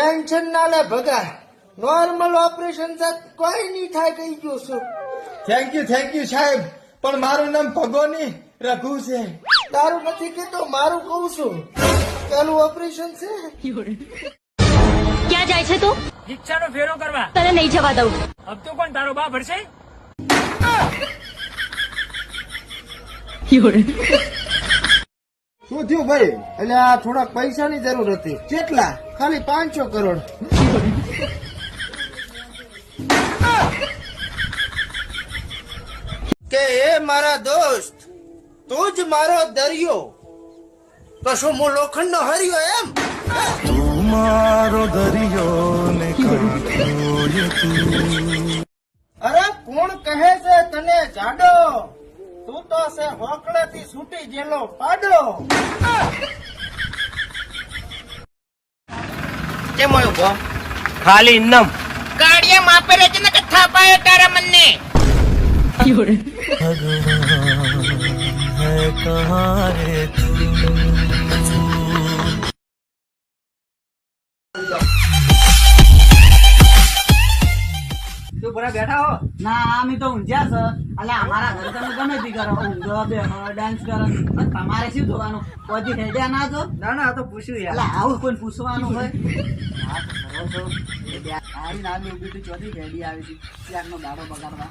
Tension ના લે Bhaga, normal operation છે, કોઈ નહીં થાય કહી ગયો છું. થેન્ક યુ સાહેબ, પણ મારું નામ ભગો નહીં રઘુ છે. તારું નથી કેતો, મારું કહું છું. પેલું ઓપરેશન છે. ક્યાં જાય છે તું? દીક્ષાનો ફેરો કરવા. તને નહીં જવા દઉં. अब तो કોણ તારો બા ભરશે? શું થયું ભાઈ? એટલે આ થોડાક પૈસાની જરૂર હતી. કેટલા? ખાલી 500 કરોડ. કે એ મારા દોસ્ત, તું જ મારો દરિયો, તો શું હું લોખંડ નો હરિયો એમ? મારો દરિયો ને અરે કોણ કહે છે તને જાડો? તું તો છે હોકળે થી છૂટી ગયેલો પાડો. કેમ આવ્યો બો? ખાલી ઇન્નમ. ગાડીએ માપે રે કે કથા પાયો તારા મનને. તું પૂરા બેઠા હો ના આમ તો ઊંઝ્યા છે એટલે અમારા ઘરે તમે ગમે તે કરો ઊંઘો બે ડાન્સ કરો પણ તમારે શું જોવાનું કોઈ હેડ્યા ના જો ના તો પૂછ્યું યાર એટલે આવું કોઈ પૂછવાનું હોય આવી નાની ઉભી તો ચોથી રેડી આવી હતી ત્યારનો દાડો બગાડવા